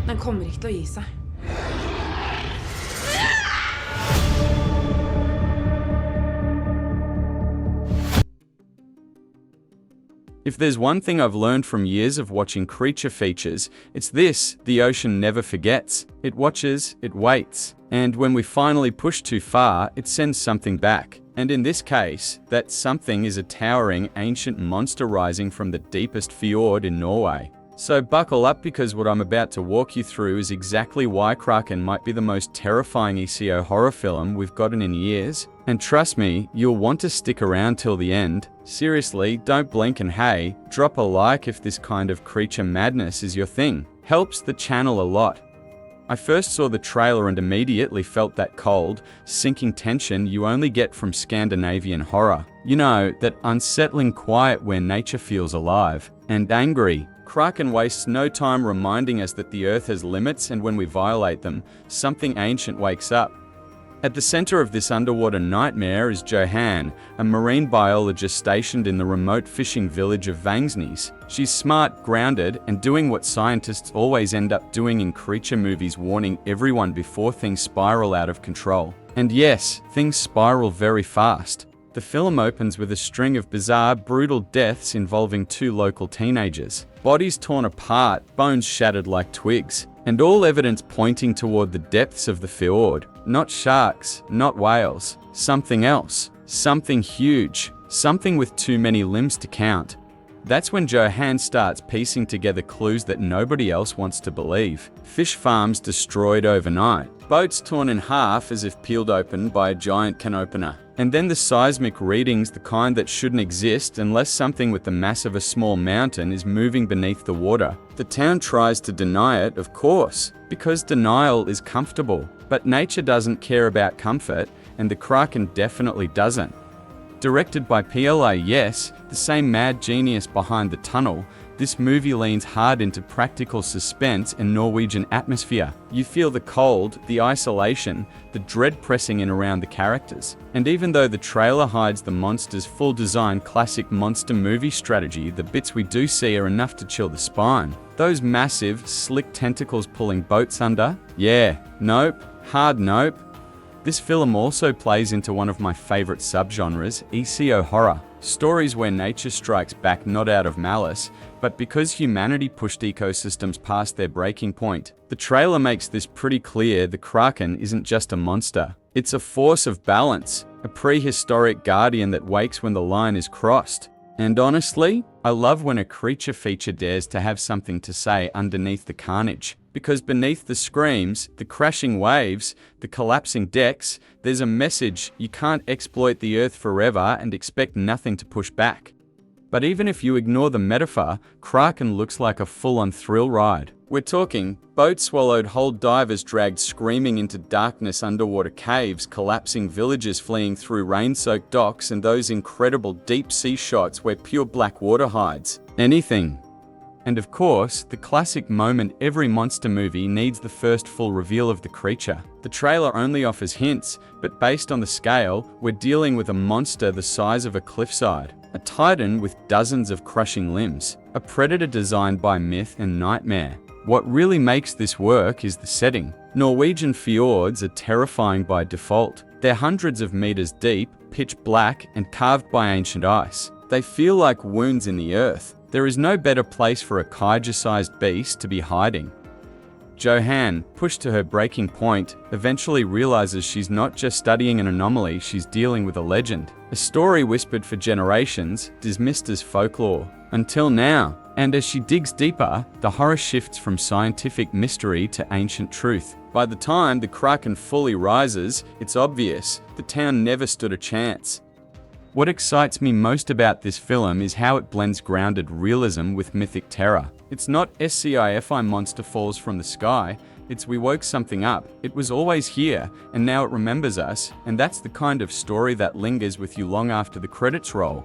Den kommer ikke til å gi seg. If there's one thing I've learned from years of watching creature features, it's this: the ocean never forgets. It watches, it waits. And when we finally push too far, it sends something back. And in this case, that something is a towering, ancient monster rising from the deepest fjord in Norway. So buckle up, because what I'm about to walk you through is exactly why Kraken might be the most terrifying ECO horror film we've gotten in years. And trust me, you'll want to stick around till the end. Seriously, don't blink, and hey, drop a like if this kind of creature madness is your thing. Helps the channel a lot. I first saw the trailer and immediately felt that cold, sinking tension you only get from Scandinavian horror. You know, that unsettling quiet where nature feels alive and angry. Kraken wastes no time reminding us that the earth has limits, and when we violate them, something ancient wakes up. At the center of this underwater nightmare is Johan, a marine biologist stationed in the remote fishing village of Vangsnes. She's smart, grounded, and doing what scientists always end up doing in creature movies, warning everyone before things spiral out of control. And yes, things spiral very fast. The film opens with a string of bizarre, brutal deaths involving 2 local teenagers. Bodies torn apart, bones shattered like twigs, and all evidence pointing toward the depths of the fjord. Not sharks, not whales. Something else. Something huge. Something with too many limbs to count. That's when Johan starts piecing together clues that nobody else wants to believe. Fish farms destroyed overnight. Boats torn in half as if peeled open by a giant can opener. And then the seismic readings, the kind that shouldn't exist unless something with the mass of a small mountain is moving beneath the water. The town tries to deny it, of course, because denial is comfortable. But nature doesn't care about comfort, and the Kraken definitely doesn't. Directed by PLA, yes, the same mad genius behind The Tunnel, this movie leans hard into practical suspense and Norwegian atmosphere. You feel the cold, the isolation, the dread pressing in around the characters. And even though the trailer hides the monster's full design classic monster movie strategy, the bits we do see are enough to chill the spine. Those massive, slick tentacles pulling boats under? Yeah, nope, hard nope. This film also plays into one of my favorite subgenres, ECO horror. Stories where nature strikes back not out of malice, but because humanity pushed ecosystems past their breaking point. The trailer makes this pretty clear: the Kraken isn't just a monster. It's a force of balance, a prehistoric guardian that wakes when the line is crossed. And honestly, I love when a creature feature dares to have something to say underneath the carnage. Because beneath the screams, the crashing waves, the collapsing decks, there's a message: you can't exploit the earth forever and expect nothing to push back. But even if you ignore the metaphor, Kraken looks like a full-on thrill ride. We're talking boats swallowed whole, divers dragged screaming into darkness, underwater caves, collapsing villages fleeing through rain-soaked docks, and those incredible deep-sea shots where pure black water hides anything. And of course, the classic moment every monster movie needs: the first full reveal of the creature. The trailer only offers hints, but based on the scale, we're dealing with a monster the size of a cliffside. A titan with dozens of crushing limbs. A predator designed by myth and nightmare. What really makes this work is the setting. Norwegian fjords are terrifying by default. They're hundreds of meters deep, pitch black, and carved by ancient ice. They feel like wounds in the earth. There is no better place for a kaiju-sized beast to be hiding. Johan, pushed to her breaking point, eventually realizes she's not just studying an anomaly, she's dealing with a legend. A story whispered for generations, dismissed as folklore. Until now. And as she digs deeper, the horror shifts from scientific mystery to ancient truth. By the time the Kraken fully rises, it's obvious: the town never stood a chance. What excites me most about this film is how it blends grounded realism with mythic terror. It's not sci-fi monster falls from the sky, it's we woke something up. It was always here, and now it remembers us, and that's the kind of story that lingers with you long after the credits roll.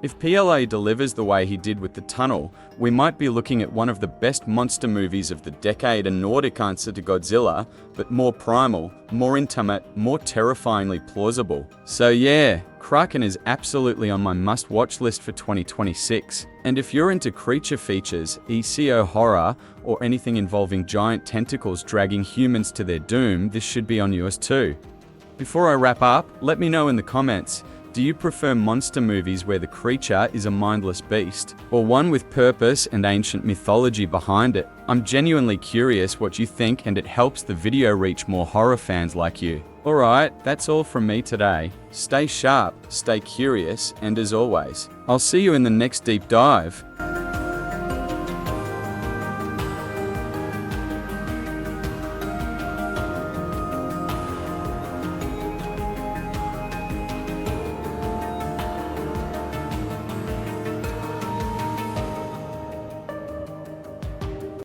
If PLA delivers the way he did with The Tunnel, we might be looking at one of the best monster movies of the decade, a Nordic answer to Godzilla, but more primal, more intimate, more terrifyingly plausible. So yeah, Kraken is absolutely on my must-watch list for 2026. And if you're into creature features, ECO horror, or anything involving giant tentacles dragging humans to their doom, this should be on yours too. Before I wrap up, let me know in the comments, do you prefer monster movies where the creature is a mindless beast, or one with purpose and ancient mythology behind it? I'm genuinely curious what you think, and it helps the video reach more horror fans like you. Alright, that's all from me today. Stay sharp, stay curious, and as always, I'll see you in the next deep dive.